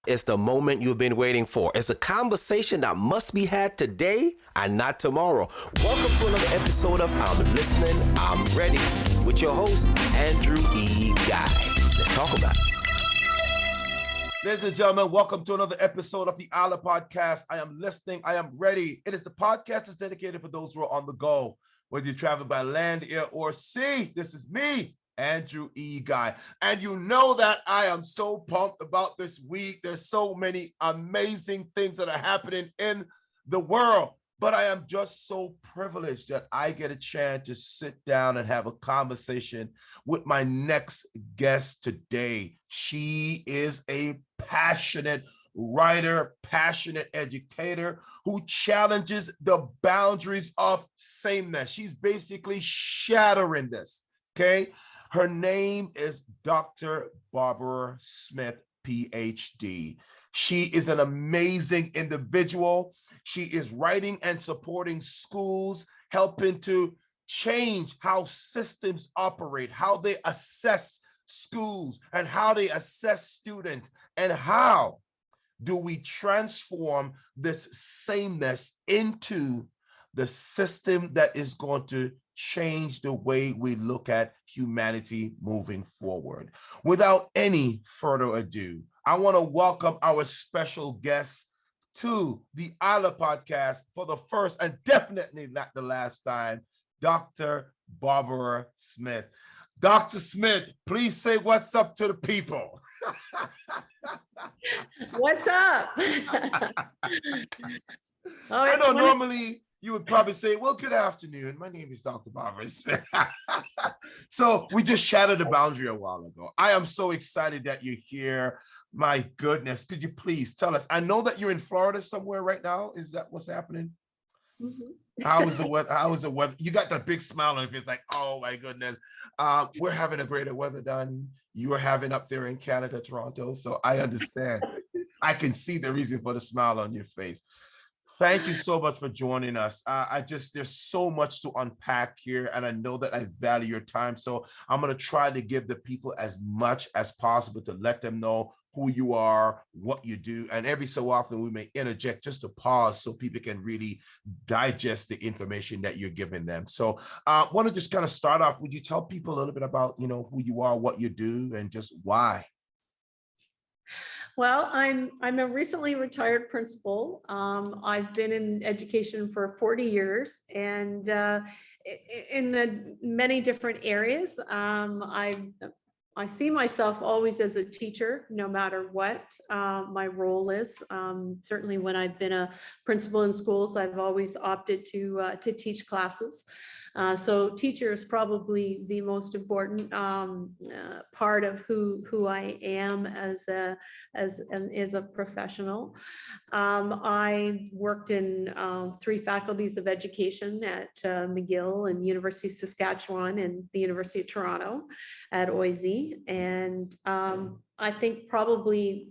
It's the moment you've been waiting for. It's a conversation that must be had today and not tomorrow. Welcome to another episode of I'm Listening, I'm Ready with your host, Andrew E. Guy. Let's talk about it. Ladies and gentlemen, welcome to another episode of the ILIRPODCAST. I am listening, I am ready. It is the podcast that's dedicated for those who are on the go. Whether you travel by land, air, or sea, this is me, Andrew E. Guy. And you know that I am so pumped about this week. There's so many amazing things that are happening in the world. But I am just so privileged that I get a chance to sit down and have a conversation with my next guest today. She is a passionate writer, passionate educator who challenges the boundaries of sameness. She's basically shattering this, okay? Her name is Dr. Barbara Smith, PhD. She is an amazing individual. She is writing and supporting schools, helping to change how systems operate, how they assess schools and how they assess students, and how do we transform this sameness into the system that is going to change the way we look at humanity moving forward. Without any further ado, I want to welcome our special guest to the ILIRPODCAST for the first and definitely not the last time, Dr. Barbara Smith. Dr. Smith, please say what's up to the people. What's up? I know normally you would probably say, well, good afternoon. My name is Dr. Barbara Smith. So we just shattered the boundary a while ago. I am so excited that you're here. My goodness, could you please tell us? I know that you're in Florida somewhere right now. Is that what's happening? Mm-hmm. How is the weather? How is the weather? You got that big smile on your face, like, oh my goodness. We're having a greater weather than you are having up there in Canada, Toronto. So I understand. I can see the reason for the smile on your face. Thank you so much for joining us. There's so much to unpack here, and I know that I value your time. So I'm going to try to give the people as much as possible to let them know who you are, what you do. And every so often we may interject just to pause so people can really digest the information that you're giving them. So I want to just kind of start off. Would you tell people a little bit about, who you are, what you do, and just why? Well, I'm a recently retired principal. I've been in education for 40 years and in many different areas. I see myself always as a teacher, no matter what my role is. Certainly when I've been a principal in schools, I've always opted to teach classes. So teacher is probably the most important part of who I am as a professional. I worked in 3 faculties of education at McGill and University of Saskatchewan and the University of Toronto at OISE. And I think probably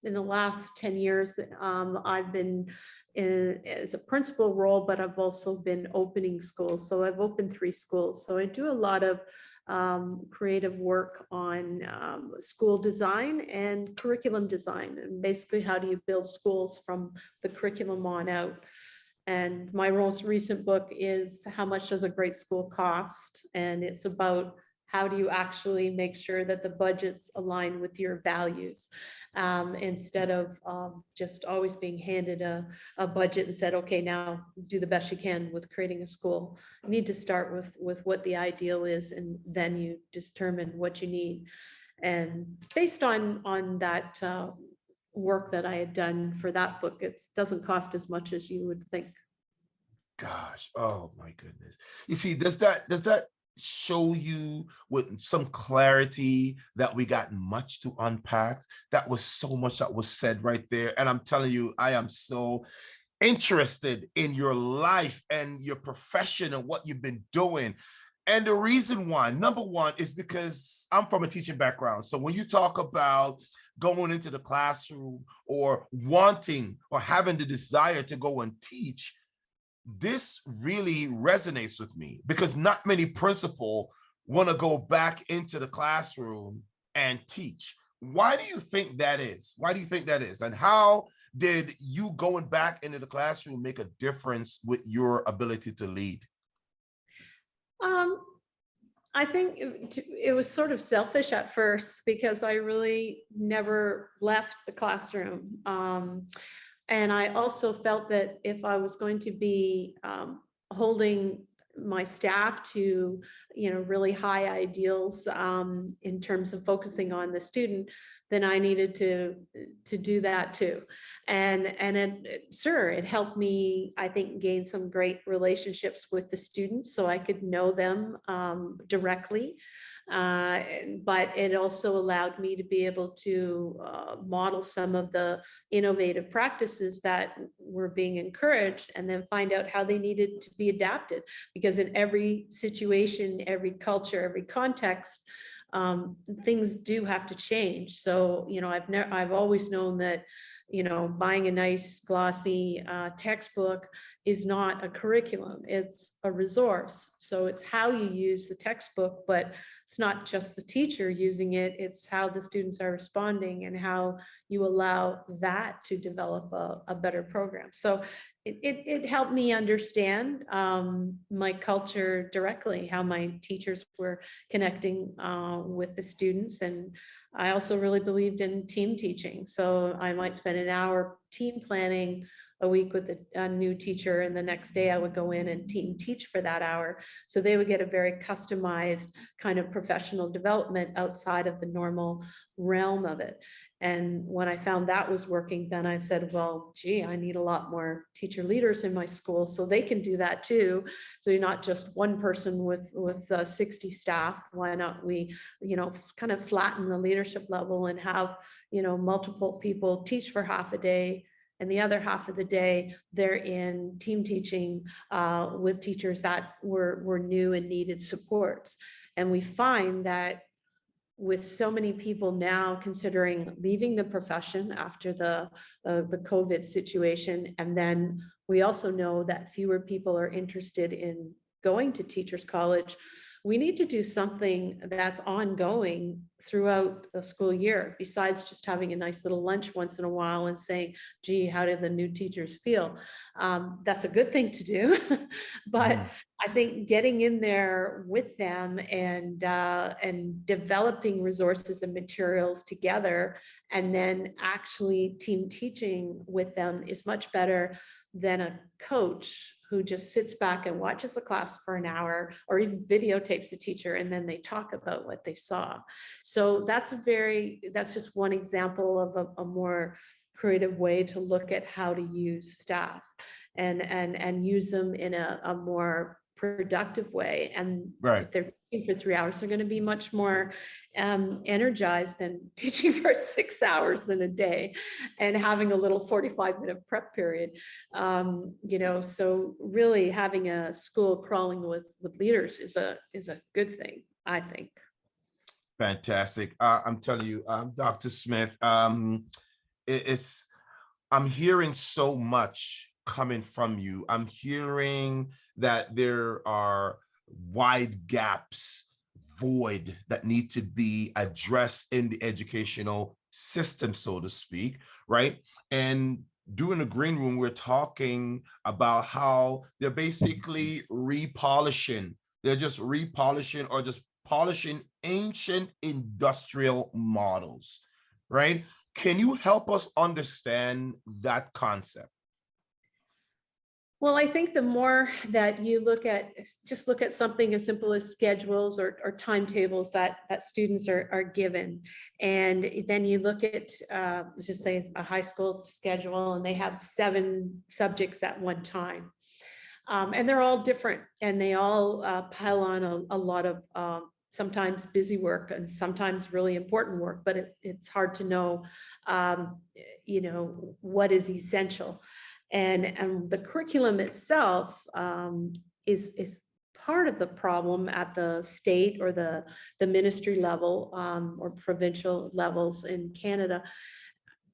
in the last 10 years, I've been as a principal role, but I've also been opening schools. So I've opened 3 schools. So I do a lot of creative work on school design and curriculum design, and basically how do you build schools from the curriculum on out. And my most recent book is How Much Does a Great School Cost? And it's about how do you actually make sure that the budgets align with your values, instead of just always being handed a budget and said, okay, now do the best you can with creating a school. You need to start with what the ideal is, and then you determine what you need. And based on that work that I had done for that book, it doesn't cost as much as you would think. Gosh, oh my goodness. You see, does that show you with some clarity that we got much to unpack? That was so much that was said right there. And I'm telling you, I am so interested in your life and your profession and what you've been doing. And the reason why, number one, is because I'm from a teaching background. So when you talk about going into the classroom or wanting or having the desire to go and teach, this really resonates with me, because not many principals want to go back into the classroom and teach. Why do you think that is? Why do you think that is? And how did you going back into the classroom make a difference with your ability to lead? I think it was sort of selfish at first because I really never left the classroom. And I also felt that if I was going to be holding my staff to, really high ideals in terms of focusing on the student, then I needed to do that too. And it helped me, I think, gain some great relationships with the students so I could know them directly. But it also allowed me to be able to model some of the innovative practices that were being encouraged and then find out how they needed to be adapted. Because in every situation, every culture, every context, things do have to change. So, I've always known that, buying a nice glossy textbook is not a curriculum, it's a resource. So it's how you use the textbook, but it's not just the teacher using it, it's how the students are responding and how you allow that to develop a better program. So it helped me understand my culture directly, how my teachers were connecting with the students. And I also really believed in team teaching. So I might spend an hour team planning a week with a new teacher, and the next day I would go in and team teach for that hour. So they would get a very customized kind of professional development outside of the normal realm of it. And when I found that was working, then I said, well, gee, I need a lot more teacher leaders in my school so they can do that too. So you're not just one person with 60 staff. Why not we, kind of flatten the leadership level and have, multiple people teach for half a day, and the other half of the day they're in team teaching with teachers that were new and needed supports. And we find that with so many people now considering leaving the profession after the COVID situation, and then we also know that fewer people are interested in going to teachers college, we need to do something that's ongoing throughout the school year, besides just having a nice little lunch once in a while and saying, gee, how did the new teachers feel? That's a good thing to do. But I think getting in there with them and developing resources and materials together, and then actually team teaching with them is much better than a coach who just sits back and watches the class for an hour or even videotapes the teacher and then they talk about what they saw. So that's just one example of a more creative way to look at how to use staff and use them in a more productive way. And if they're teaching for 3 hours, they're going to be much more energized than teaching for 6 hours in a day and having a little 45-minute prep period. So really having a school crawling with leaders is a good thing, I think. Fantastic. I'm telling you, Dr. Smith, I'm hearing so much coming from you. I'm hearing that there are wide gaps, void that need to be addressed in the educational system, so to speak, right? And during the green room, we're talking about how they're basically repolishing. They're just repolishing or just polishing ancient industrial models, right? Can you help us understand that concept? Well, I think the more that you look at something as simple as schedules or timetables that students are given, and then you look at, let's just say a high school schedule, and they have 7 subjects at one time. And they're all different, and they all pile on a lot of sometimes busy work and sometimes really important work, but it's hard to know, what is essential. And the curriculum itself is part of the problem at the state or the ministry level or provincial levels in Canada.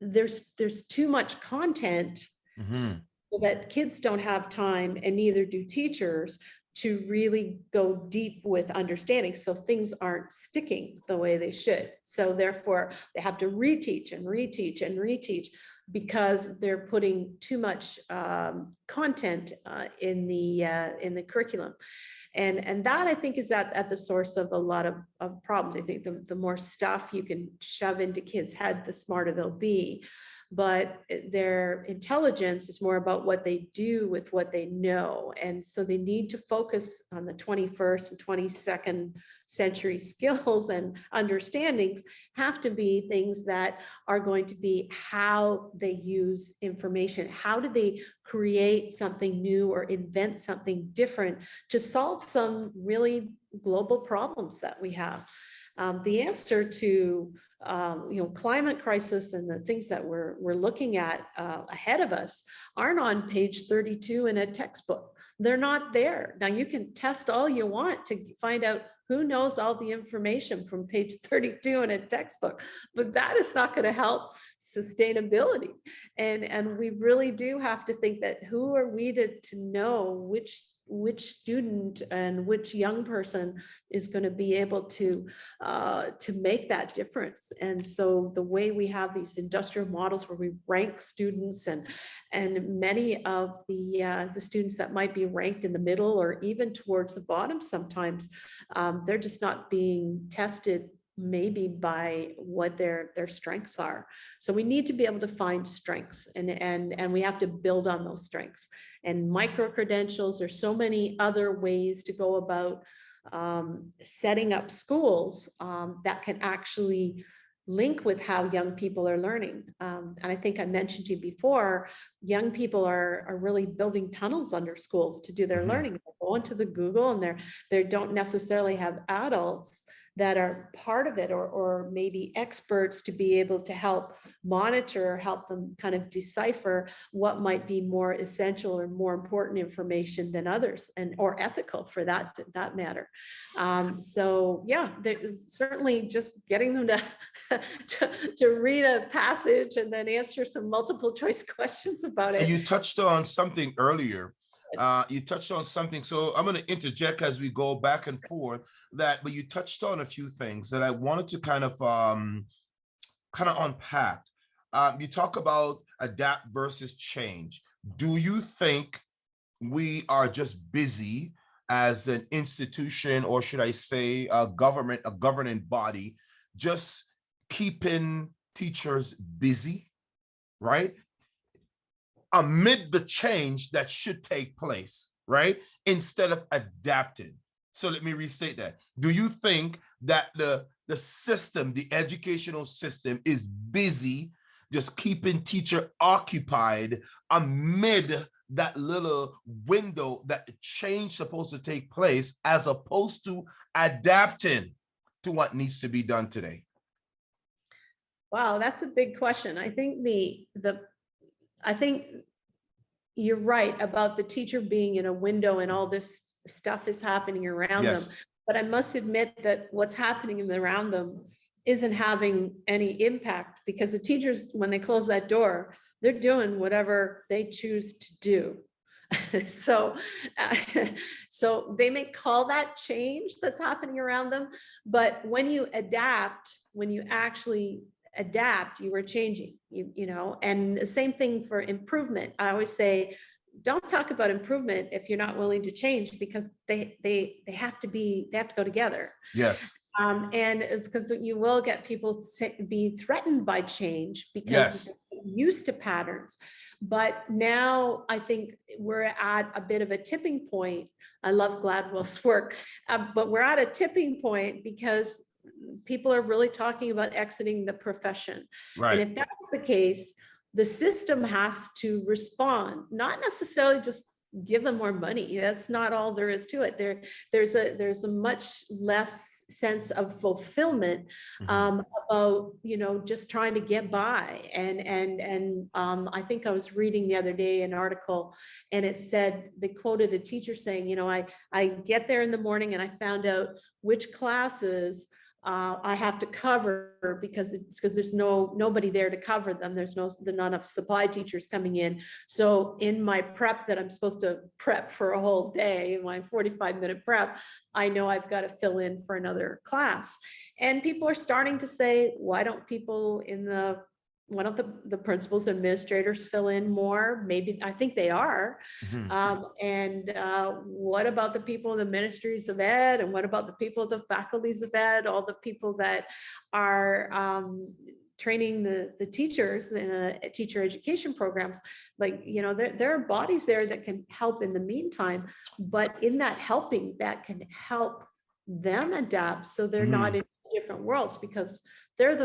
There's too much content so that kids don't have time, and neither do teachers, to really go deep with understanding. So things aren't sticking the way they should. So therefore they have to reteach and reteach and reteach because they're putting too much content in the curriculum. And that, I think, is at the source of a lot of problems. I think the more stuff you can shove into kids' head, the smarter they'll be. But their intelligence is more about what they do with what they know. And so they need to focus on the 21st and 22nd century skills and understandings have to be things that are going to be how they use information. How do they create something new or invent something different to solve some really global problems that we have? The answer to climate crisis and the things that we're looking at ahead of us aren't on page 32 in a textbook. They're not there. Now you can test all you want to find out who knows all the information from page 32 in a textbook, but that is not going to help sustainability. And we really do have to think that who are we to know which student and which young person is going to be able to make that difference. And so the way we have these industrial models where we rank students and many of the students that might be ranked in the middle or even towards the bottom sometimes, they're just not being tested maybe by what their strengths are. So we need to be able to find strengths and we have to build on those strengths. And micro-credentials, there's so many other ways to go about setting up schools that can actually link with how young people are learning. And I think I mentioned to you before, young people are really building tunnels under schools to do their learning. They're going to the Google and they don't necessarily have adults that are part of it or maybe experts to be able to help monitor, help them kind of decipher what might be more essential or more important information than others or ethical for that matter. So yeah, certainly just getting them to read a passage and then answer some multiple choice questions about it. And you touched on something earlier. So I'm going to interject as we go back and forth but you touched on a few things that I wanted to kind of unpack. You talk about adapt versus change. Do you think we are just busy as an institution, or should I say a governing body, just keeping teachers busy, right? Amid the change that should take place, right? Instead of adapting. So let me restate that. Do you think that the system, the educational system, is busy just keeping teacher occupied amid that little window that the change supposed to take place, as opposed to adapting to what needs to be done today? Wow, that's a big question. I think I think you're right about the teacher being in a window and all this stuff is happening around them. But I must admit that what's happening around them isn't having any impact, because the teachers, when they close that door, they're doing whatever they choose to do. So they may call that change that's happening around them, but when you actually adapt, you are changing, and the same thing for improvement. I always say, don't talk about improvement if you're not willing to change, because they have to go together. Yes. And it's because you will get people be threatened by change because they're used to patterns. But now I think we're at a bit of a tipping point. I love Gladwell's work, but we're at a tipping point because people are really talking about exiting the profession. Right. And if that's the case, the system has to respond, not necessarily just give them more money. That's not all there is to it. There's a much less sense of fulfillment about, just trying to get by. And I think I was reading the other day an article, and it said, they quoted a teacher saying, I get there in the morning and I found out which classes I have to cover because there's nobody there to cover them. There's not enough supply teachers coming in. So in my prep that I'm supposed to prep for a whole day, my 45-minute prep, I know I've got to fill in for another class. And people are starting to say, why don't the principals, administrators fill in more? Maybe, I think they are. What about the people in the ministries of ed? And what about the people, the faculties of ed, all the people that are training the teachers in teacher education programs? Like, there are bodies there that can help in the meantime, but in that helping, that can help them adapt so they're not in different worlds, because they're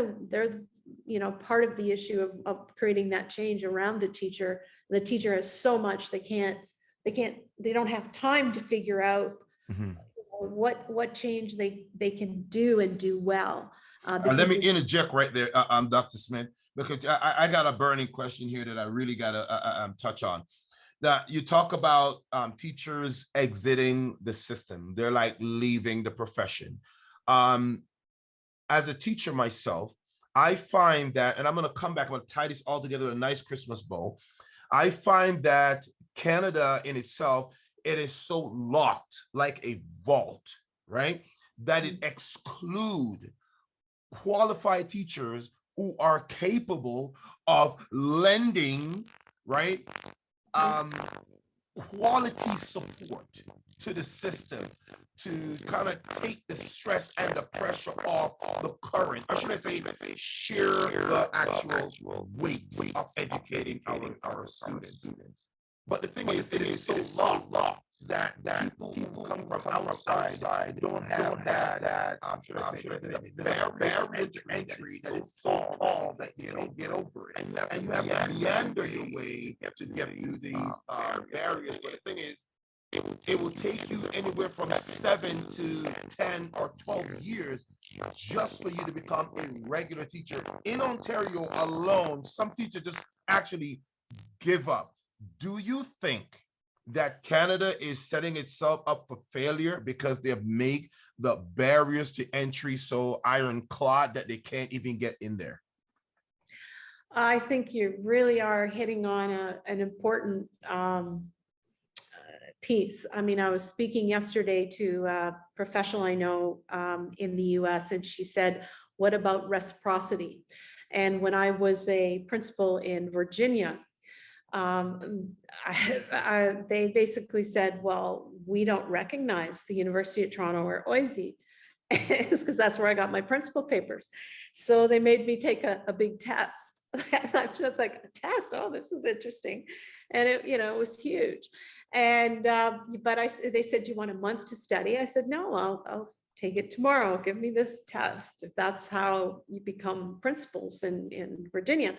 part of the issue of creating that change around the teacher. The teacher has so much they don't have time to figure out what change they can do and do well. Let me interject right there, Dr. Smith, because I got a burning question here that I really got to touch on. That you talk about teachers exiting the system. They're like leaving the profession. As a teacher myself, I find that, and I'm going to come back, I'm going to tie this all together in a nice Christmas bow. I find that Canada in itself, it is so locked like a vault, right? That it excludes qualified teachers who are capable of lending, right, quality support to the system to kind of take the stress and the pressure off the current, or should I say, share the actual weight of educating our students. But the thing is, it is so locked that people come from outside don't have that barrier to entry that is so tall that you don't get over it, and you have to meander your way to get through these barriers. But the thing is, it will take you anywhere from 7 to 10 or 12 years just for you to become a regular teacher. In Ontario alone, some teachers just actually give up. Do you think that Canada is setting itself up for failure because they have made the barriers to entry so ironclad that they can't even get in there? I think you really are hitting on an important piece. I mean, I was speaking yesterday to a professional I know in the US, and she said, what about reciprocity? And when I was a principal in Virginia, they basically said, well, we don't recognize the University of Toronto or OISE, because that's where I got my principal papers. So they made me take a big test. And I'm just like, a test? Oh, this is interesting. And it was huge. And, but they said, do you want a month to study? I said, no, I'll take it tomorrow. Give me this test, if that's how you become principals in Virginia.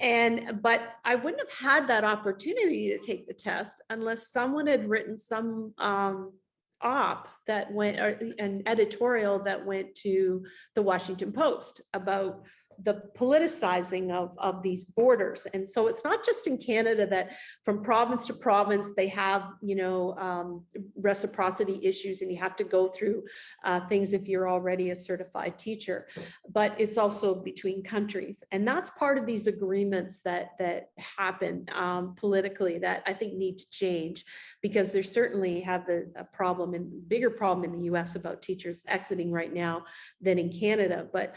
But I wouldn't have had that opportunity to take the test unless someone had written some op that went, or an editorial that went to the Washington Post about the politicizing of these borders. And so it's not just in Canada that from province to province, they have, reciprocity issues, and you have to go through things if you're already a certified teacher, but it's also between countries. And that's part of these agreements that happen politically that I think need to change, because they certainly have a problem and bigger problem in the US about teachers exiting right now than in Canada. But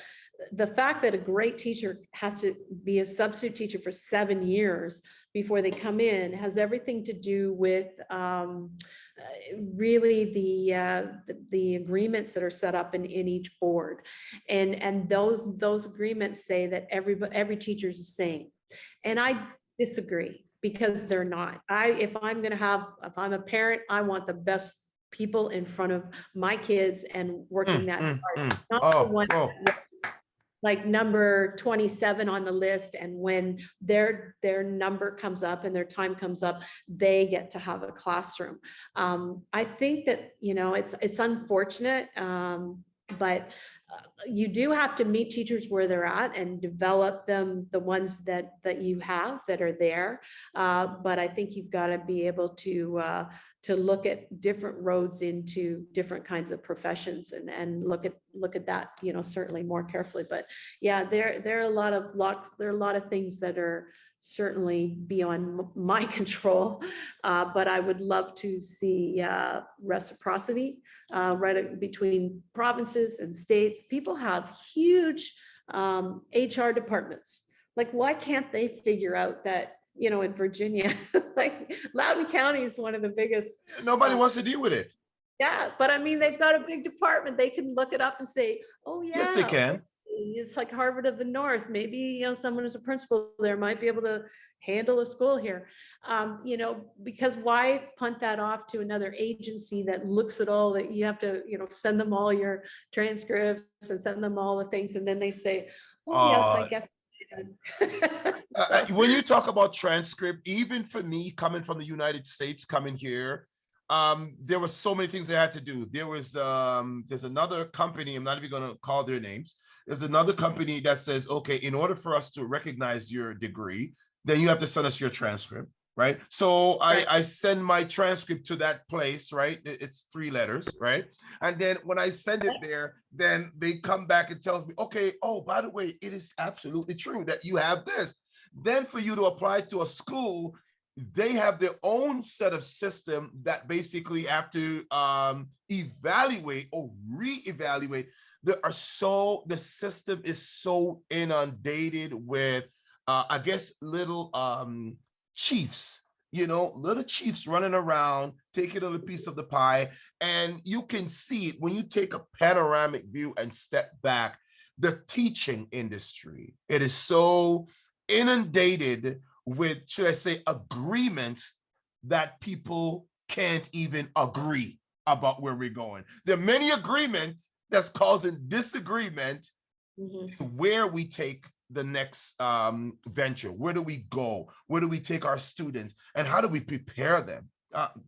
the fact that a great teacher has to be a substitute teacher for 7 years before they come in has everything to do with really the agreements that are set up in each board, and those agreements say that every teacher is the same, and I disagree, because they're not. If I'm a parent, I want the best people in front of my kids and working that hard. Not the one like number 27 on the list, and when their number comes up and their time comes up, they get to have a classroom. I think that it's unfortunate, but you do have to meet teachers where they're at and develop them, the ones that you have that are there. But I think you've got to be able to look at different roads into different kinds of professions and look at that, you know, certainly more carefully. But yeah, there are a lot of there are a lot of things that are certainly beyond my control, but I would love to see reciprocity right between provinces and states. People have huge HR departments. Like, why can't they figure out that, you know, in Virginia, like Loudoun County is one of the biggest. Nobody wants to deal with it. Yeah, but I mean, they've got a big department. They can look it up and say, oh yeah. Yes, they can. It's like Harvard of the North. Maybe, you know, someone who's a principal there might be able to handle a school here. You know, because why punt that off to another agency that looks at all that you have to, you know, send them all your transcripts and send them all the things. And then they say, oh, yes, I guess. When you talk about transcript, even for me coming from the United States, coming here, there were so many things I had to do. There was there's another company, I'm not even going to call their names. There's another company that says, okay, in order for us to recognize your degree, then you have to send us your transcript, right? So I send my transcript to that place, right? It's 3 letters, right? And then when I send it there, then they come back and tells me, okay, oh, by the way, it is absolutely true that you have this. Then for you to apply to a school, they have their own set of system that basically have to evaluate or reevaluate. The system is so inundated with, I guess, little chiefs, you know, little chiefs running around, taking a little piece of the pie. And you can see it when you take a panoramic view and step back, the teaching industry, it is so inundated with, should I say, agreements that people can't even agree about where we're going. There are many agreements that's causing disagreement where we take the next venture. Where do we go? Where do we take our students? And how do we prepare them?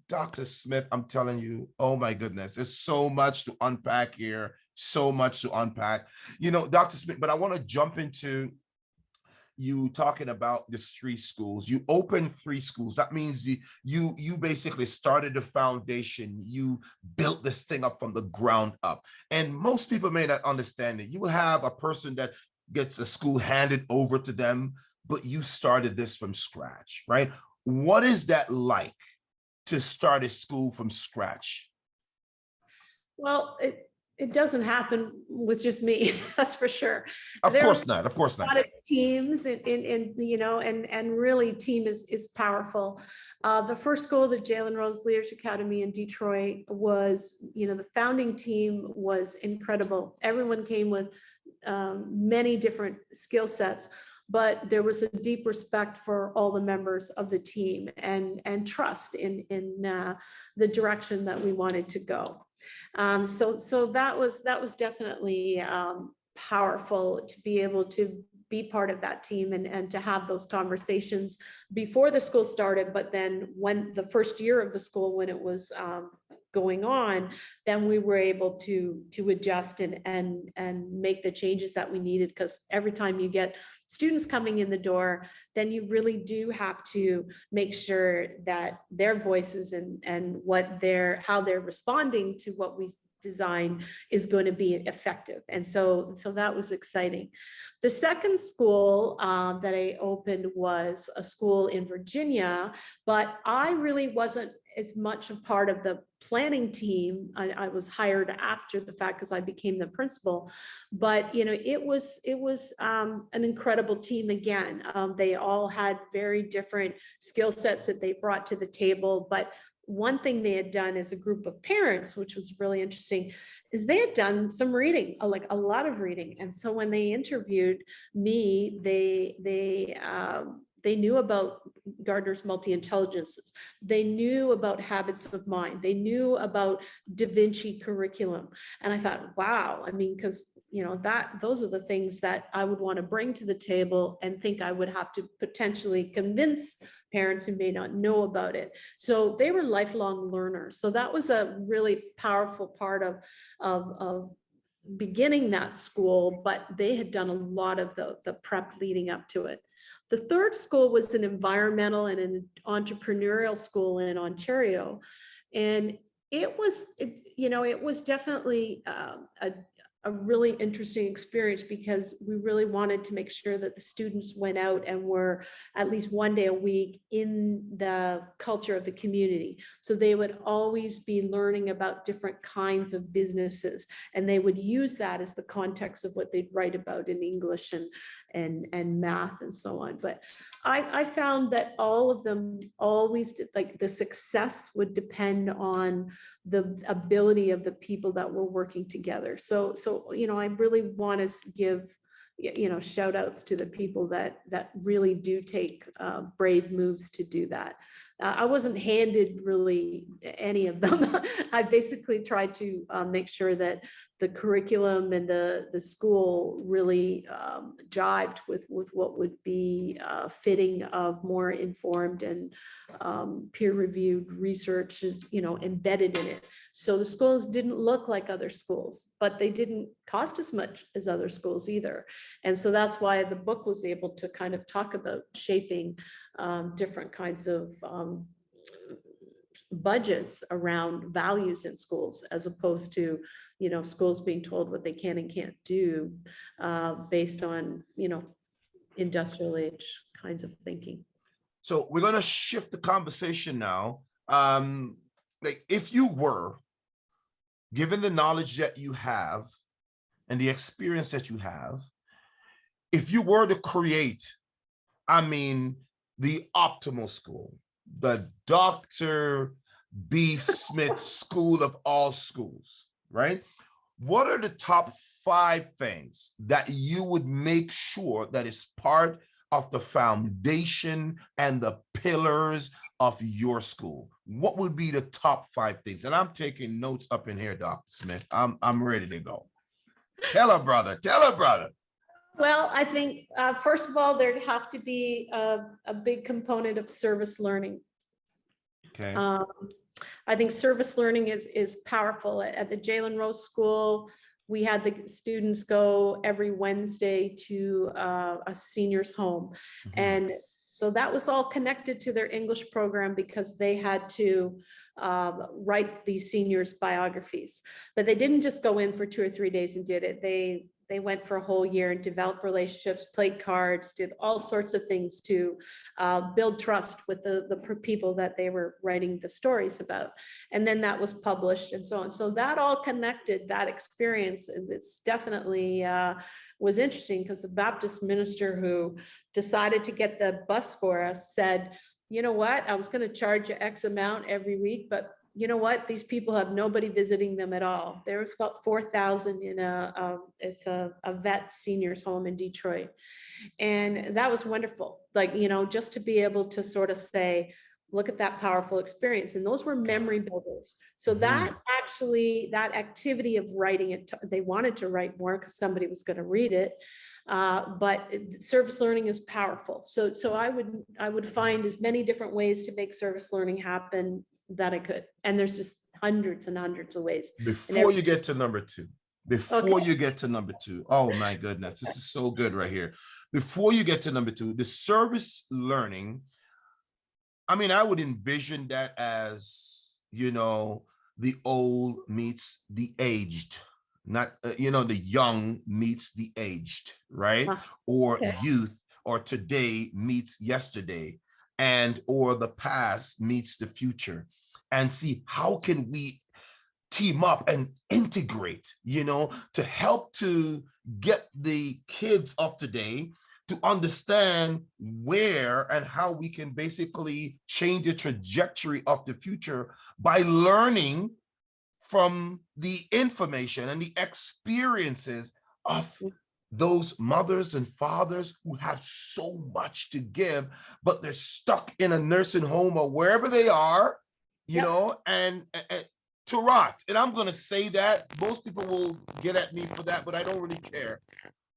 Dr. Smith, I'm telling you, oh my goodness, there's so much to unpack here, so much to unpack. You know, Dr. Smith, but I want to jump into you talking about the 3 schools. You opened 3 schools. That means you basically started the foundation. You built this thing up from the ground up. And most people may not understand it. You will have a person that gets a school handed over to them, but you started this from scratch, right? What is that like to start a school from scratch? Well, it doesn't happen with just me, that's for sure. Of course not. Of course not. A lot of teams in you know, and really team is powerful. The first school, the Jalen Rose Leadership Academy in Detroit, was, you know, the founding team was incredible. Everyone came with many different skill sets, but there was a deep respect for all the members of the team and trust in the direction that we wanted to go. So that was definitely powerful to be able to be part of that team and to have those conversations before the school started. But then when the first year of the school, when it was going on, then we were able to adjust and make the changes that we needed, because every time you get students coming in the door, then you really do have to make sure that their voices and how they're responding to what we design is going to be effective. And so that was exciting. The second school that I opened was a school in Virginia, but I really wasn't as much a part of the planning team. I was hired after the fact because I became the principal, but you know, it was an incredible team again. They all had very different skill sets that they brought to the table, but one thing they had done as a group of parents, which was really interesting, is they had done some reading, like a lot of reading. And so when they interviewed me, they knew about Gardner's multi-intelligences. They knew about habits of mind. They knew about Da Vinci curriculum. And I thought, wow, I mean, because you know, those are the things that I would want to bring to the table and think I would have to potentially convince parents who may not know about it. So they were lifelong learners. So that was a really powerful part of beginning that school, but they had done a lot of the prep leading up to it. The third school was an environmental and an entrepreneurial school in Ontario. And it was definitely a really interesting experience, because we really wanted to make sure that the students went out and were at least one day a week in the culture of the community. So they would always be learning about different kinds of businesses, and they would use that as the context of what they'd write about in English and math and so on. But I found that all of them always did, like, the success would depend on the ability of the people that were working together. So I really want to give shout outs to the people that really do take brave moves to do that. I wasn't handed really any of them. I basically tried to make sure that the curriculum and the school really jived with what would be fitting of more informed and peer-reviewed research, embedded in it. So the schools didn't look like other schools, but they didn't cost as much as other schools either. And so that's why the book was able to kind of talk about shaping different kinds of budgets around values in schools, as opposed to, schools being told what they can and can't do based on, industrial age kinds of thinking. So we're going to shift the conversation now. Like, if you were given the knowledge that you have and the experience that you have, if you were to create, the optimal school, the Dr. B. Smith School of all schools, right? What are the top 5 things that you would make sure that is part of the foundation and the pillars of your school? What would be the top 5 things? And I'm taking notes up in here, Dr. Smith. I'm ready to go. Tell her, brother. Tell her, brother. Well, I think, first of all, there'd have to be a big component of service learning. Okay. I think service learning is powerful. At the Jalen Rose School, we had the students go every Wednesday to a senior's home. Mm-hmm. And so that was all connected to their English program, because they had to write these seniors' biographies. But they didn't just go in for 2 or 3 days and did it. They went for a whole year and developed relationships, played cards, did all sorts of things to build trust with the people that they were writing the stories about. And then that was published and so on. So that all connected, that experience. And it's definitely was interesting, because the Baptist minister who decided to get the bus for us said, you know what, I was going to charge you X amount every week, but you know what? These people have nobody visiting them at all. There was about 4,000 in it's a vet seniors home in Detroit. And that was wonderful. Like, just to be able to sort of say, look at that powerful experience. And those were memory builders. So that activity of writing it, they wanted to write more because somebody was going to read it. But service learning is powerful. So I would find as many different ways to make service learning happen that I could. And there's just hundreds and hundreds of ways. Before you get to number 2, oh my goodness, this is so good right here. Before you get to number 2, the service learning, I would envision that as, the old meets the aged, not, the young meets the aged, right? Or youth, or today meets yesterday, and or the past meets the future. And see, how can we team up and integrate, to help to get the kids up to date, to understand where and how we can basically change the trajectory of the future by learning from the information and the experiences of those mothers and fathers who have so much to give, but they're stuck in a nursing home or wherever they are, and to rot. And I'm going to say that most people will get at me for that, but I don't really care.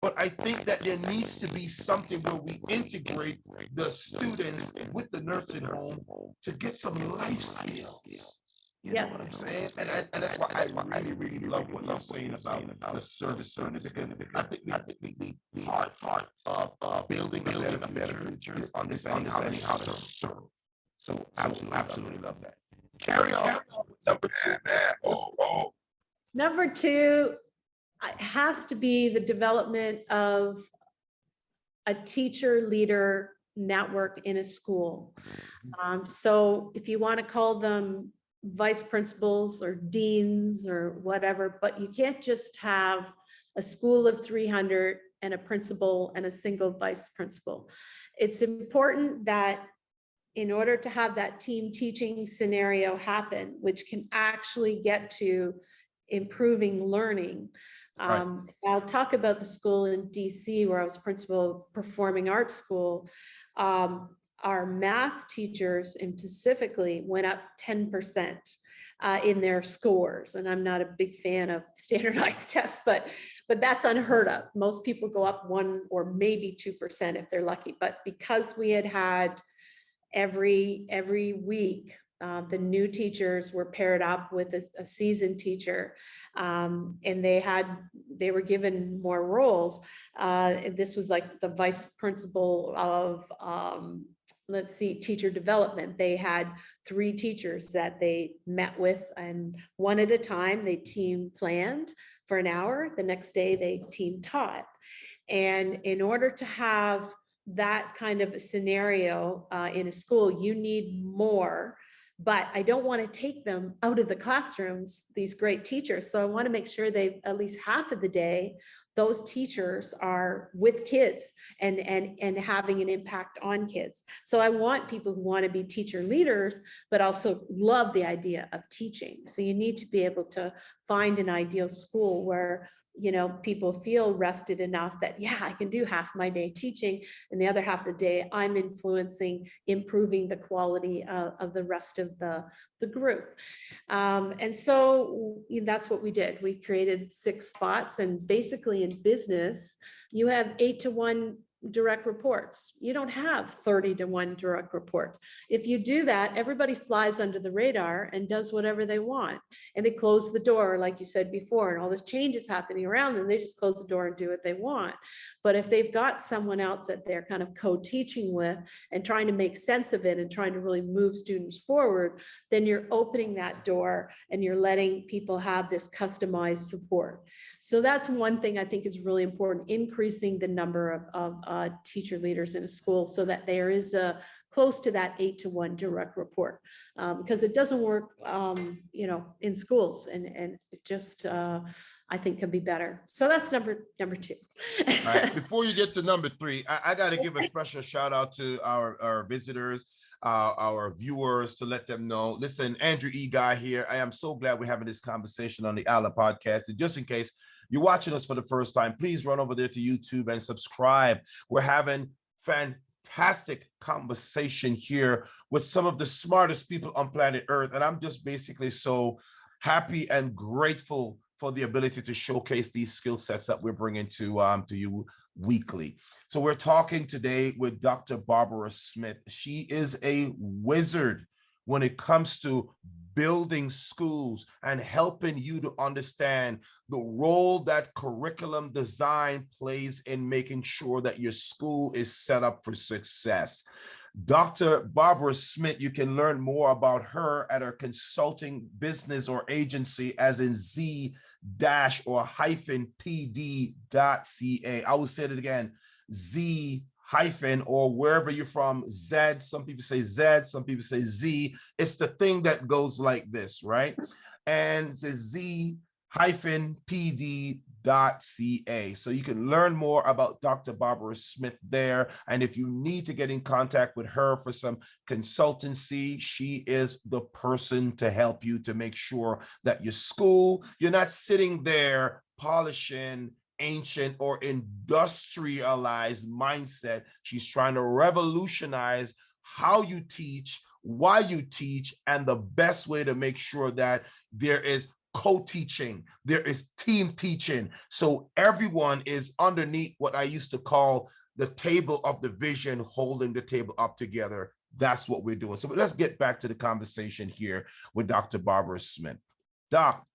But I think that there needs to be something where we integrate the students with the nursing home to get some life skills. You know what I'm saying? And that's why I really love what you're saying about the service because I think the part of building a better future is understanding how to serve. So absolutely love that. Carry on. Number two, man. Number two has to be the development of a teacher leader network in a school. So if you want to call them vice principals or deans or whatever, but you can't just have a school of 300 and a principal and a single vice principal. It's important that in order to have that team teaching scenario happen, which can actually get to improving learning. Right. I'll talk about the school in DC where I was principal of performing arts school. Our math teachers and specifically went up 10% in their scores. And I'm not a big fan of standardized tests, but that's unheard of. Most people go up 1 or maybe 2% if they're lucky. But because we had every week, the new teachers were paired up with a seasoned teacher, and they were given more roles. This was like the vice principal of, let's see, teacher development. They had 3 teachers that they met with, and one at a time they team planned for an hour. The next day they team taught. And in order to have that kind of a scenario in a school, you need more. But I don't want to take them out of the classrooms, these great teachers. So I want to make sure they, at least half of the day, those teachers are with kids and having an impact on kids. So I want people who want to be teacher leaders, but also love the idea of teaching. So you need to be able to find an ideal school where, you know, people feel rested enough that, yeah, I can do half my day teaching, and the other half of the day I'm influencing, improving the quality of the rest of the group. And so that's what we did. We created 6 spots, and basically in business, you have 8-to-1 direct reports. You don't have 30-to-1 direct reports. If you do that, everybody flies under the radar and does whatever they want. And they close the door, like you said before, and all this change is happening around them. They just close the door and do what they want. But if they've got someone else that they're kind of co-teaching with and trying to make sense of it and trying to really move students forward, then you're opening that door and you're letting people have this customized support. So that's one thing I think is really important, increasing the number of teacher leaders in a school so that there is close to that 8-to-1 direct report, because it doesn't work, you know, in schools, and it just I think can be better. So that's number 2. All right. Before you get to number 3, I got to give a special shout out to our visitors, our viewers, to let them know, listen, Andrew E. Guy here. I am so glad we're having this conversation on the ILIRPODCAST. And just in case you're watching us for the first time, please run over there to YouTube and subscribe. We're having fantastic conversation here with some of the smartest people on planet Earth. And I'm just basically so happy and grateful for the ability to showcase these skill sets that we're bringing to you weekly. So we're talking today with Dr. Barbara Smith. She is a wizard when it comes to building schools and helping you to understand the role that curriculum design plays in making sure that your school is set up for success. Dr. Barbara Smith, you can learn more about her at her consulting business or agency, as in z-pd.ca. I will say it again, z- or wherever you're from, Z, some people say Z, some people say Z. It's the thing that goes like this, right? And it's z-pd.ca. So you can learn more about Dr. Barbara Smith there. And if you need to get in contact with her for some consultancy, she is the person to help you to make sure that your school, you're not sitting there polishing ancient or industrialized mindset. She's trying to revolutionize how you teach, why you teach, and the best way to make sure that there is co-teaching, there is team teaching. So everyone is underneath what I used to call the table of the vision, holding the table up together. that's what we're doing. So let's get back to the conversation here with Dr. Barbara Smith. Doc,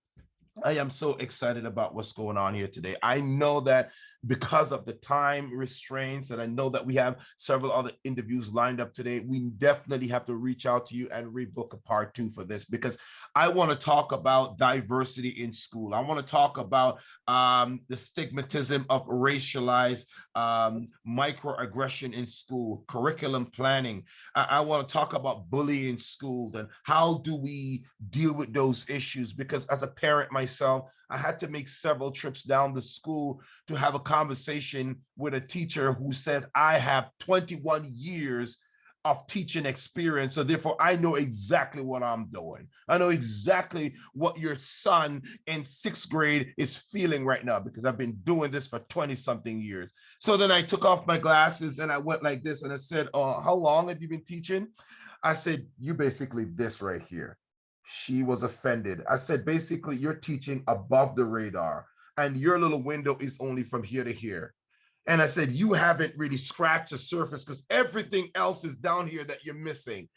I am so excited about what's going on here today. I know that because of the time restraints, and I know that we have several other interviews lined up today, we definitely have to reach out to you and rebook a part 2 for this, because I want to talk about diversity in school. I want to talk about the stigmatism of racialized microaggression in school, curriculum planning. I want to talk about bullying in school and how do we deal with those issues, because as a parent myself, I had to make several trips down to school to have a conversation with a teacher who said, I have 21 years of teaching experience, so therefore I know exactly what I'm doing. I know exactly what your son in 6th grade is feeling right now, because I've been doing this for 20-something years. So then I took off my glasses and I went like this and I said, how long have you been teaching? I said, you basically this right here. She was offended. I said, basically, you're teaching above the radar and your little window is only from here to here. And I said, you haven't really scratched the surface because everything else is down here that you're missing.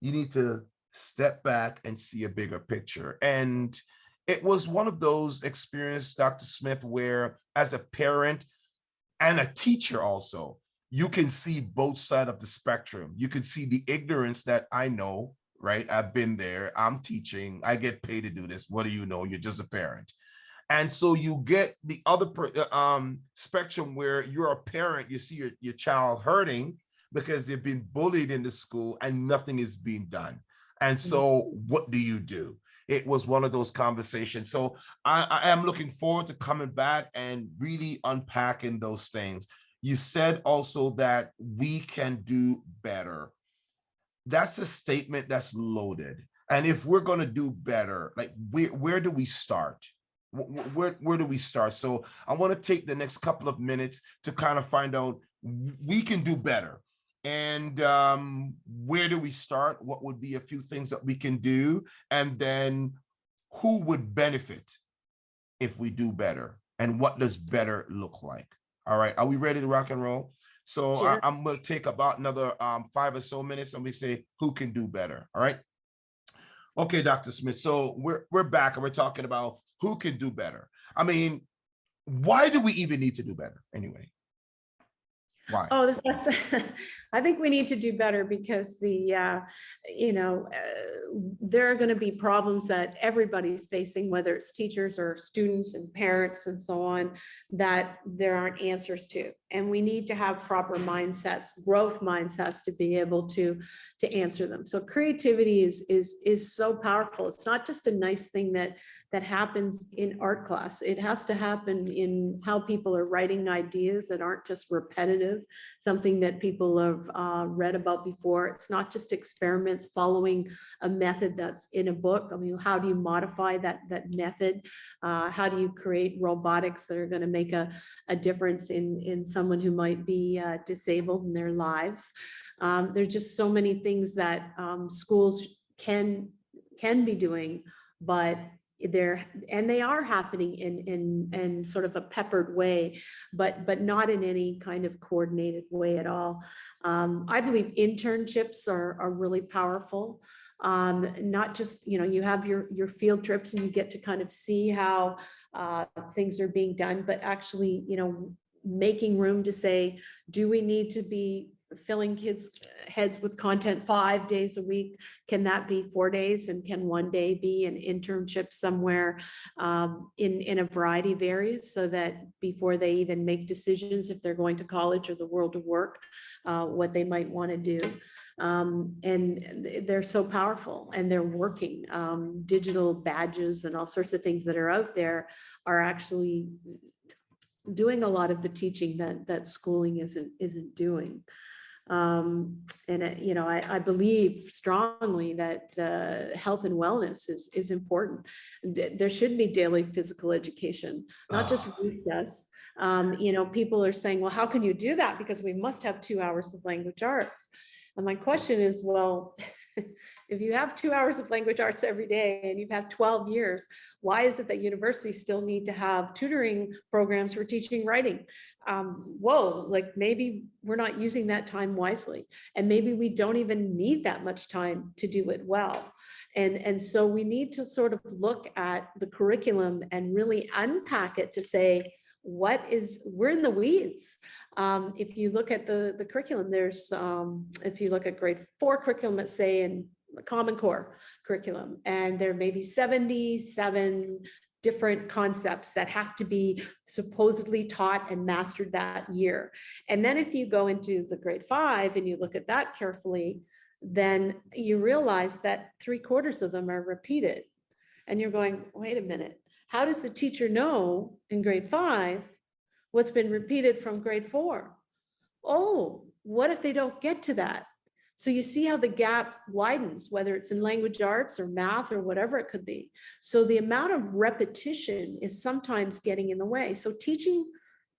You need to step back and see a bigger picture. And it was one of those experiences, Dr. Smith, where as a parent and a teacher also, you can see both sides of the spectrum. You can see the ignorance that I know, right? I've been there. I'm teaching. I get paid to do this. What do you know? You're just a parent. And so you get the other spectrum where you're a parent, you see your child hurting because they've been bullied in the school and nothing is being done. And so what do you do? It was one of those conversations. So I am looking forward to coming back and really unpacking those things. You said also that we can do better. That's a statement that's loaded. And if we're going to do better, like where do we start? Where do we start? So I want to take the next couple of minutes to kind of find out we can do better. And where do we start? What would be a few things that we can do? And then who would benefit if we do better? And what does better look like? All right. Are we ready to rock and roll? So Sure. I'm going to take about another 5 or so minutes and we say who can do better. All right. Okay, Dr. Smith. So we're back and we're talking about who can do better. I mean, why do we even need to do better anyway? Why? Oh, that's I think we need to do better because there are going to be problems that everybody's facing, whether it's teachers or students and parents and so on, that there aren't answers to. And we need to have proper mindsets, growth mindsets, to be able to answer them. So creativity is so powerful. It's not just a nice thing that happens in art class. It has to happen in how people are writing ideas that aren't just repetitive, something that people have read about before. It's not just experiments following a method that's in a book. I mean, how do you modify that method? How do you create robotics that are going to make a difference in someone who might be disabled in their lives? There's just so many things that schools can be doing, but they are happening in sort of a peppered way, but not in any kind of coordinated way at all. I believe internships are really powerful. Not just, you have your field trips and you get to kind of see how things are being done, but actually, making room to say, do we need to be filling kids' heads with content 5 days a week? Can that be 4 days? And can one day be an internship somewhere in a variety of areas, so that before they even make decisions, if they're going to college or the world of work, what they might want to do. And they're so powerful and they're working. Digital badges and all sorts of things that are out there are actually doing a lot of the teaching that schooling isn't doing. I believe strongly that health and wellness is important. There should be daily physical education, not just recess. People are saying, well, how can you do that? Because we must have 2 hours of language arts. And my question is, well, if you have 2 hours of language arts every day and you've had 12 years, why is it that universities still need to have tutoring programs for teaching writing? whoa, like maybe we're not using that time wisely, and maybe we don't even need that much time to do it well. And so we need to sort of look at the curriculum and really unpack it to say, we're in the weeds. If you look at the curriculum, there's, if you look at grade 4 curriculum, let's say in the Common Core curriculum, and there may be 77 different concepts that have to be supposedly taught and mastered that year. And then if you go into the grade 5 and you look at that carefully, then you realize that 3/4 of them are repeated. And you're going, wait a minute, how does the teacher know in grade 5 what's been repeated from grade 4? Oh, what if they don't get to that? So you see how the gap widens, whether it's in language arts or math or whatever it could be. So the amount of repetition is sometimes getting in the way. So teaching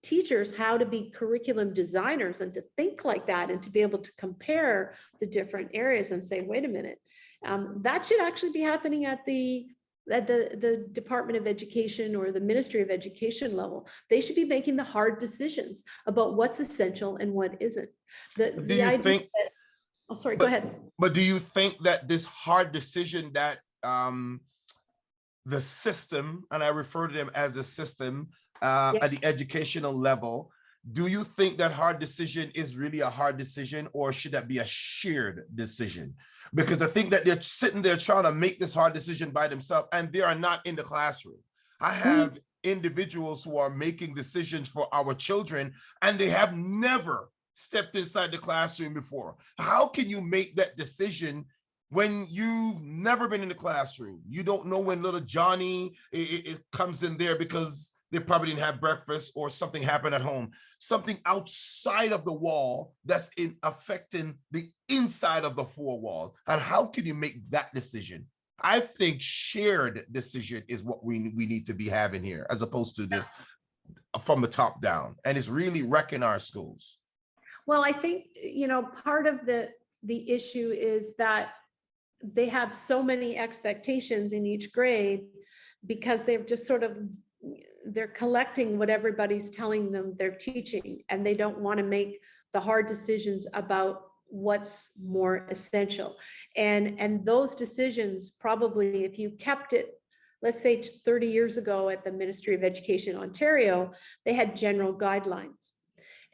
teachers how to be curriculum designers and to think like that and to be able to compare the different areas and say, wait a minute, that should actually be happening at the Department of Education or the Ministry of Education level. They should be making the hard decisions about what's essential and what isn't. Oh, sorry, go ahead. But do you think that this hard decision that the system, and I refer to them as a system at the educational level, do you think that hard decision is really a hard decision, or should that be a shared decision? Because I think that they're sitting there trying to make this hard decision by themselves, and they are not in the classroom. I have individuals who are making decisions for our children, and they have never stepped inside the classroom before. How can you make that decision when you've never been in the classroom? You don't know when little Johnny it comes in there because they probably didn't have breakfast or something happened at home. Something outside of the wall that's affecting the inside of the 4 walls. And how can you make that decision? I think shared decision is what we need to be having here, as opposed to this from the top down. And it's really wrecking our schools. Well, I think, part of the issue is that they have so many expectations in each grade because they've just they're collecting what everybody's telling them they're teaching, and they don't want to make the hard decisions about what's more essential. And those decisions, probably, if you kept it, let's say 30 years ago at the Ministry of Education Ontario, they had general guidelines.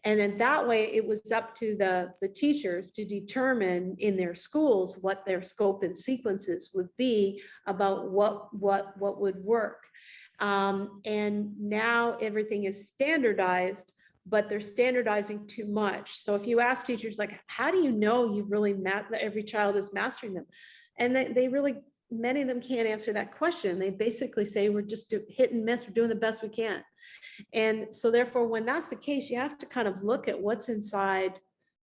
And then that way it was up to the teachers to determine in their schools what their scope and sequences would be about what would work. And now everything is standardized, but they're standardizing too much. So if you ask teachers, like, how do you know you really that every child is mastering them? And they really, many of them can't answer that question. They basically say, we're just hit and miss, we're doing the best we can. And so therefore, when that's the case, you have to kind of look at what's inside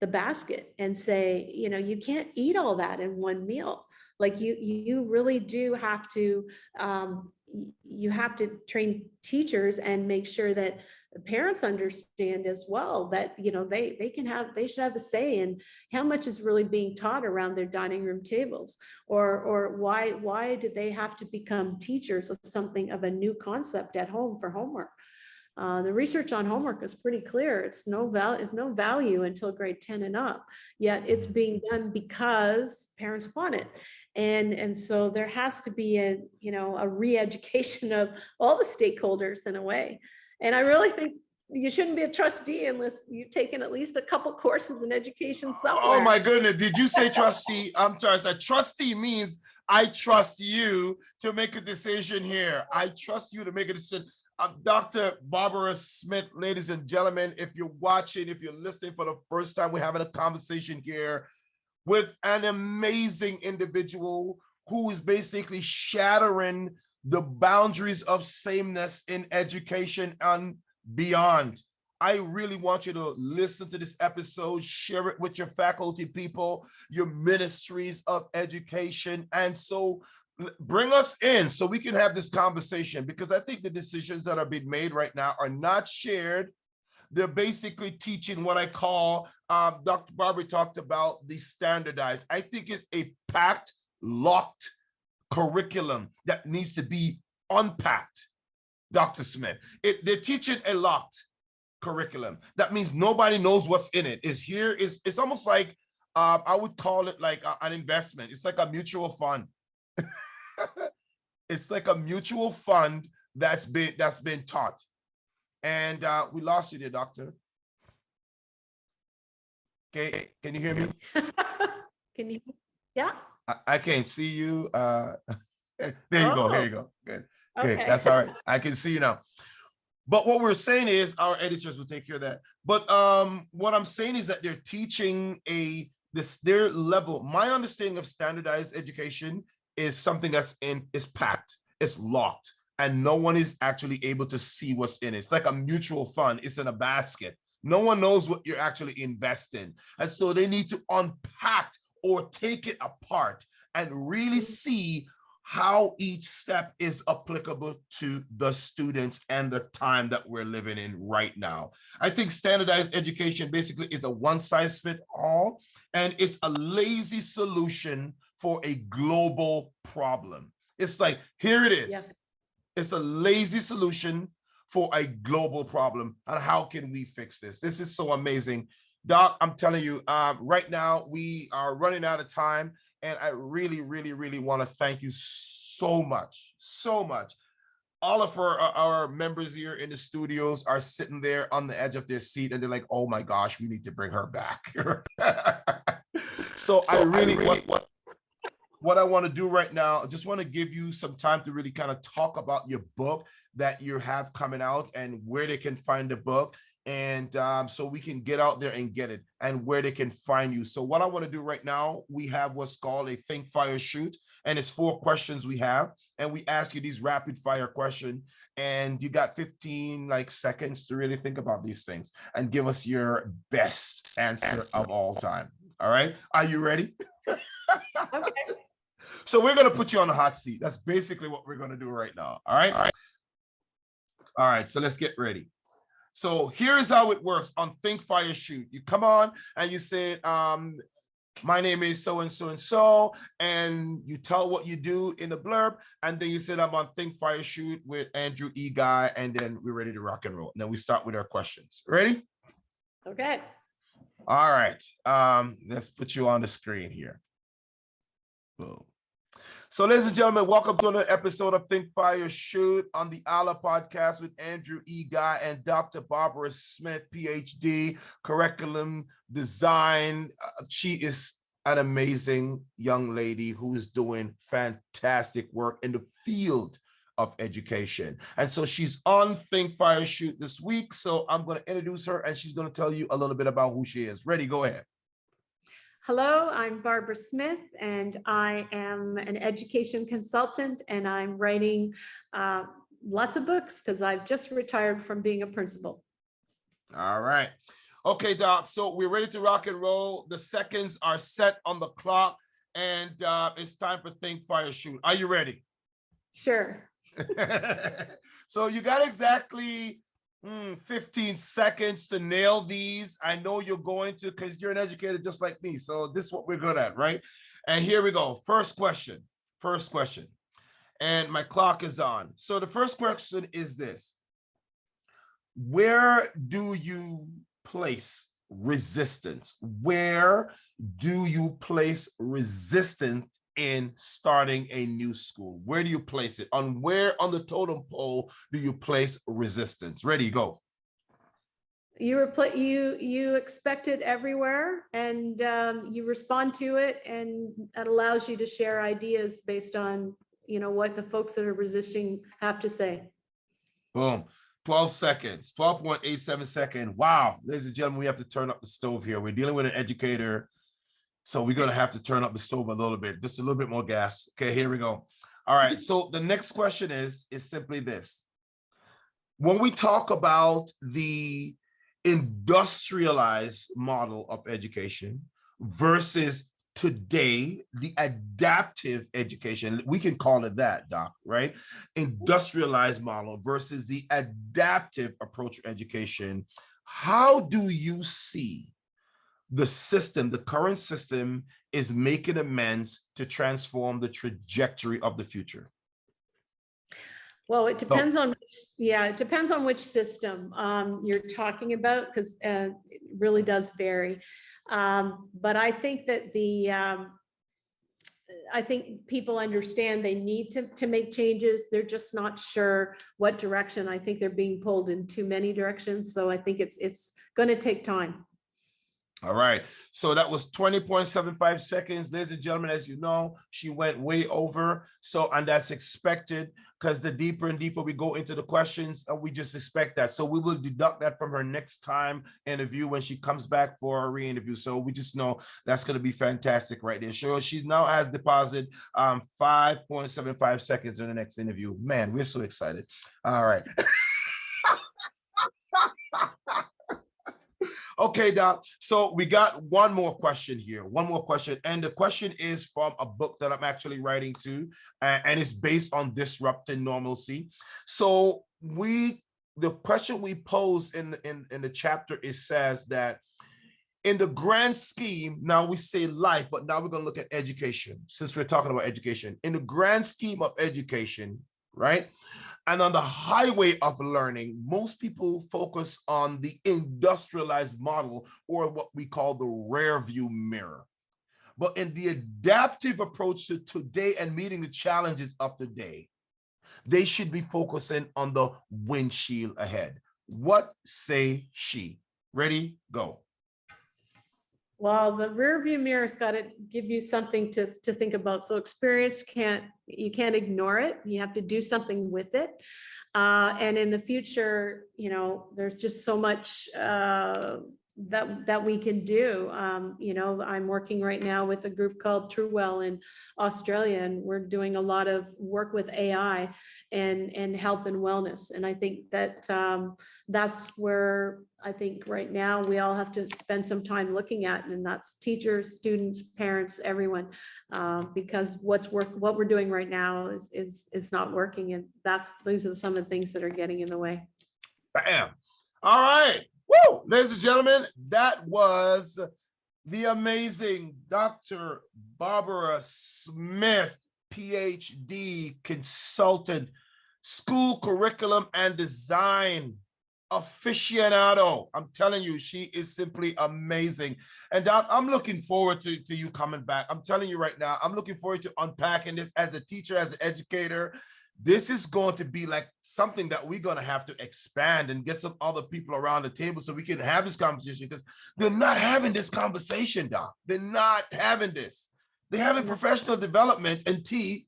the basket and say, you can't eat all that in one meal. Like you really do have to, you have to train teachers and make sure that parents understand as well that, they should have a say in how much is really being taught around their dining room tables, or why do they have to become teachers of something of a new concept at home for homework? The research on homework is pretty clear. It's no value until grade 10 and up, yet it's being done because parents want it. And so there has to be a re-education of all the stakeholders in a way. And I really think you shouldn't be a trustee unless you've taken at least a couple courses in education somewhere. Oh my goodness, did you say trustee? I'm sorry, I said trustee means I trust you to make a decision here. I trust you to make a decision. Dr. Barbara Smith, ladies and gentlemen, if you're watching, if you're listening for the first time, we're having a conversation here with an amazing individual who is basically shattering the boundaries of sameness in education and beyond. I really want you to listen to this episode, share it with your faculty people, your ministries of education, and so bring us in so we can have this conversation, because I think the decisions that are being made right now are not shared. They're basically teaching what I call, Dr. Barbara talked about the standardized. I think it's a packed, locked curriculum that needs to be unpacked, Dr. Smith. They're teaching a lot, curriculum. That means nobody knows what's in it. It's almost like I would call it like an investment. It's like a mutual fund. It's like a mutual fund that's been taught. And we lost you there, doctor. Okay, can you hear me? Can you? Yeah. I can't see you. There you go. Here you go. Good. Okay, that's all right. I can see you now. But what we're saying is our editors will take care of that. But what I'm saying is that they're teaching their level. My understanding of standardized education is something is packed, it's locked, and no one is actually able to see what's in it. It's like a mutual fund. It's in a basket. No one knows what you're actually investing. And so they need to unpack or take it apart and really see how each step is applicable to the students and the time that we're living in right now. I think standardized education basically is a one-size-fits-all, and it's a lazy solution for a global problem. It's like, here it is. Yeah. It's a lazy solution for a global problem. And how can we fix this? This is so amazing. Doc, I'm telling you, right now we are running out of time. And I really, really, really want to thank you so much, so much. All of our members here in the studios are sitting there on the edge of their seat and they're like, oh my gosh, we need to bring her back. So I really what I want to do right now, I just want to give you some time to really kind of talk about your book that you have coming out and where they can find the book. And so we can get out there and get it and where they can find you. So what I want to do right now, we have what's called a Think, Fire, Shoot. And it's 4 questions we have. And we ask you these rapid fire questions. And you got 15 seconds to really think about these things and give us your best answer of all time. All right. Are you ready? Okay. So we're going to put you on the hot seat. That's basically what we're going to do right now. All right. All right. So let's get ready. So here's how it works on Think, Fire, Shoot. You come on and you say, my name is so-and-so and so, and you tell what you do in the blurb. And then you said, I'm on Think, Fire, Shoot with Andrew E. Guy, and then we're ready to rock and roll. And then we start with our questions. Ready? Okay. All right. Let's put you on the screen here. Boom. So, ladies and gentlemen, welcome to another episode of Think, Fire, Shoot on the ILIRPODCAST with Andrew E. Guy and Dr. Barbara Smith, PhD, curriculum design. She is an amazing young lady who is doing fantastic work in the field of education. And so she's on Think, Fire, Shoot this week. So I'm going to introduce her and she's going to tell you a little bit about who she is. Ready? Go ahead. Hello, I'm Barbara Smith, and I am an education consultant, and I'm writing lots of books because I've just retired from being a principal. All right. Okay, Doc, so we're ready to rock and roll. The seconds are set on the clock, and it's time for Think, Fire, Shoot. Are you ready? Sure. So you got exactly 15 seconds to nail these. I know you're going to, because you're an educator just like me. So this is what we're good at, right? And here we go. First question. And my clock is on. So the first question is this. Where do you place resistance? Where do you place resistance in starting a new school? Where do you place it? Where on the totem pole do you place resistance? Ready, go. You expect it everywhere, and you respond to it, and it allows you to share ideas based on what the folks that are resisting have to say. Boom. 12 seconds, 12.87 seconds. Wow, ladies and gentlemen, we have to turn up the stove here. We're dealing with an educator. So we're going to have to turn up the stove a little bit, just a little bit more gas. Okay, here we go. All right, so the next question is simply this. When we talk about the industrialized model of education versus today, the adaptive education, we can call it that, Doc, right? Industrialized model versus the adaptive approach to education, how do you see the system, the current system, is making amends to transform the trajectory of the future? Well, it depends on, it depends on which system you're talking about, because it really does vary. But I think that I think people understand they need to make changes. They're just not sure what direction. I think they're being pulled in too many directions. So I think it's going to take time. All right. So that was 20.75 seconds. Ladies and gentlemen, as you know, she went way over. So, and that's expected, because the deeper and deeper we go into the questions, we just expect that. So we will deduct that from her next time interview when she comes back for a re-interview. So we just know that's going to be fantastic right there. So she now has deposited 5.75 seconds in the next interview. Man, we're so excited. All right. Okay, Doc. So we got one more question here. One more question. And the question is from a book that I'm actually writing to, and it's based on disrupting normalcy. So the question we pose in the chapter, it says that in the grand scheme, now we say life, but now we're going to look at education, since we're talking about education. In the grand scheme of education, right? And on the highway of learning, most people focus on the industrialized model, or what we call the rear view mirror. But in the adaptive approach to today and meeting the challenges of today, they should be focusing on the windshield ahead. What say she? Ready, go. Well, the rear view mirror's got to give you something to think about. So experience you can't ignore it. You have to do something with it. And in the future, there's just so much that we can do. I'm working right now with a group called Truewell in Australia, and we're doing a lot of work with AI and health and wellness. And I think that that's where I think right now we all have to spend some time looking at, and that's teachers, students, parents, everyone, because what we're doing right now is not working, and those are some of the things that are getting in the way. Bam. All right. Woo! Ladies and gentlemen, that was the amazing Dr. Barbara Smith, PhD, consultant, school curriculum and design aficionado. I'm telling you, she is simply amazing. And Doc, I'm looking forward to you coming back. I'm telling you right now, I'm looking forward to unpacking this as a teacher, as an educator. This is going to be like something that we're going to have to expand and get some other people around the table so we can have this conversation, because they're not having this conversation, Doc. They're not having this. They're having professional development and T,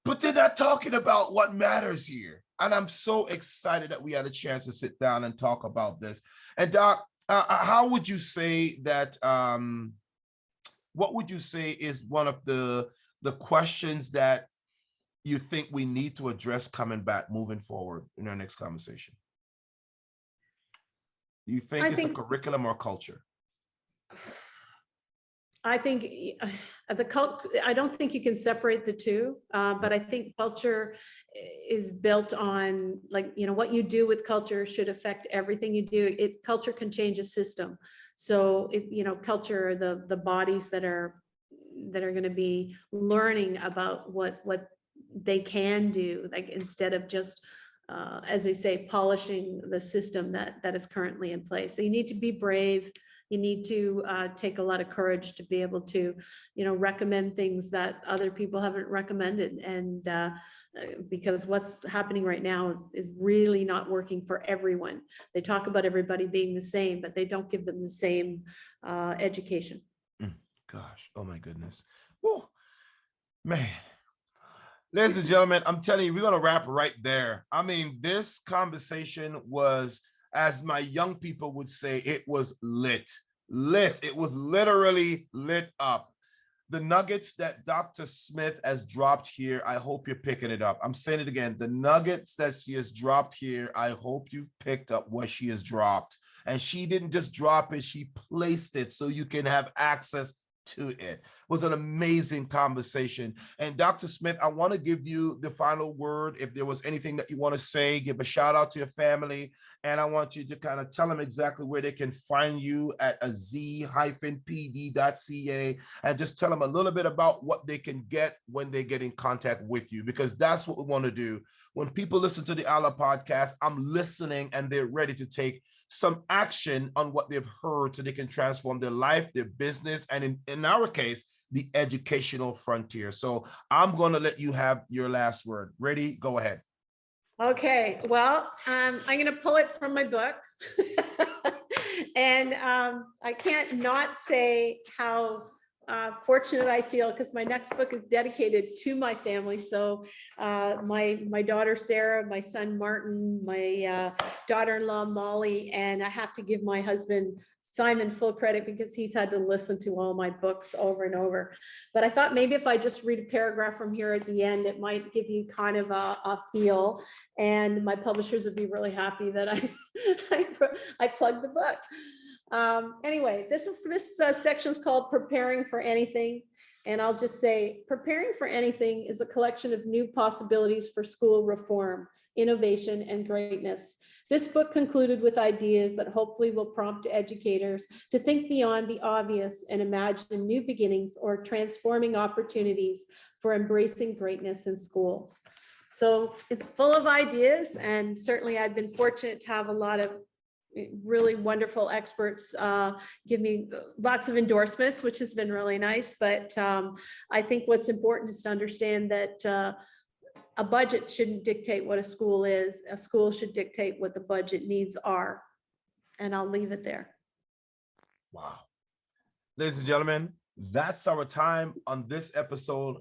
but they're not talking about what matters here. And I'm so excited that we had a chance to sit down and talk about this. And Doc, how would you say that, what would you say is one of the questions that you think we need to address coming back, moving forward in our next conversation? Do you think it's a curriculum or culture? I think I don't think you can separate the two, but I think culture is built on, like, what you do with culture should affect everything you do. Culture can change a system. So culture, the bodies that are going to be learning about what they can do, like, instead of just as they say, polishing the system that is currently in place. So you need to be brave. You need to take a lot of courage to be able to, recommend things that other people haven't recommended. And because what's happening right now is really not working for everyone. They talk about everybody being the same, but they don't give them the same education. Gosh, oh my goodness. Woo. Man. Ladies and gentlemen, I'm telling you, we're going to wrap right there. I mean, this conversation was, as my young people would say, it was lit. It was literally lit up. The nuggets that Dr. Smith has dropped here, I hope you're picking it up. I'm saying it again. The nuggets that she has dropped here, I hope you picked up what she has dropped. And she didn't just drop it, she placed it so you can have access to it. It was an amazing conversation. And Dr. Smith, I want to give you the final word. If there was anything that you want to say, give a shout out to your family. And I want you to kind of tell them exactly where they can find you at a z-pd.ca, and just tell them a little bit about what they can get when they get in contact with you, because that's what we want to do. When people listen to the ILA podcast, I'm listening and they're ready to take some action on what they've heard so they can transform their life, their business, and in our case, the educational frontier. So I'm going to let you have your last word. Ready? Go ahead. Okay, well, I'm going to pull it from my book. And I can't not say how fortunate I feel, because my next book is dedicated to my family. So my daughter Sarah, my son Martin, my daughter-in-law Molly, and I have to give my husband Simon full credit because he's had to listen to all my books over and over. But I thought maybe if I just read a paragraph from here at the end, it might give you kind of a feel, and my publishers would be really happy that I plugged the book. Anyway, this section is called Preparing for Anything. And I'll just say, preparing for anything is a collection of new possibilities for school reform, innovation, and greatness. This book concluded with ideas that hopefully will prompt educators to think beyond the obvious and imagine new beginnings or transforming opportunities for embracing greatness in schools. So it's full of ideas, and certainly I've been fortunate to have a lot of really wonderful experts give me lots of endorsements, which has been really nice. But I think what's important is to understand that a budget shouldn't dictate what a school is. A school should dictate what the budget needs are. And I'll leave it there. Wow. Ladies and gentlemen, that's our time on this episode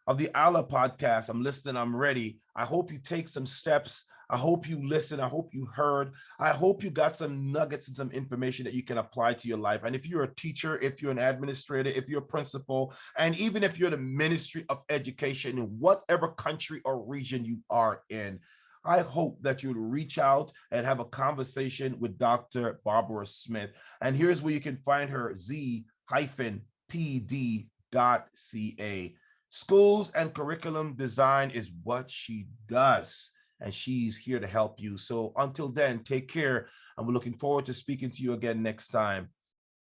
of the ILA podcast. I'm listening, I'm ready. I hope you take some steps. I hope you listen. I hope you heard. I hope you got some nuggets and some information that you can apply to your life. And if you're a teacher, if you're an administrator, if you're a principal, and even if you're the Ministry of Education in whatever country or region you are in, I hope that you'll reach out and have a conversation with Dr. Barbara Smith. And here's where you can find her, z-pd.ca. Schools and curriculum design is what she does, and she's here to help you. So until then, take care, and we're looking forward to speaking to you again next time.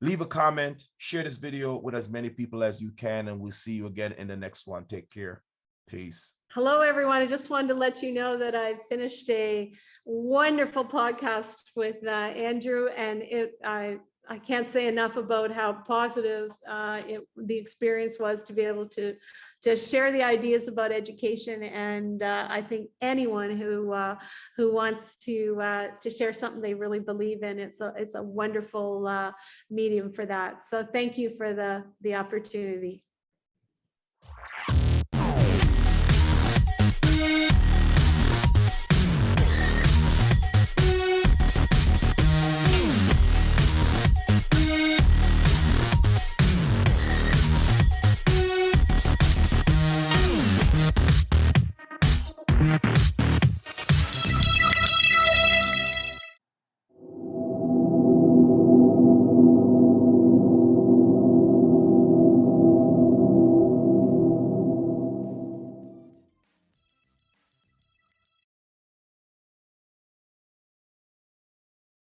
Leave a comment, share this video with as many people as you can, and we'll see you again in the next one. Take care. Peace. Hello, everyone. I just wanted to let you know that I finished a wonderful podcast with Andrew, and I can't say enough about how positive the experience was to be able to share the ideas about education. And I think anyone who wants to share something they really believe in, it's a wonderful medium for that. So thank you for the opportunity.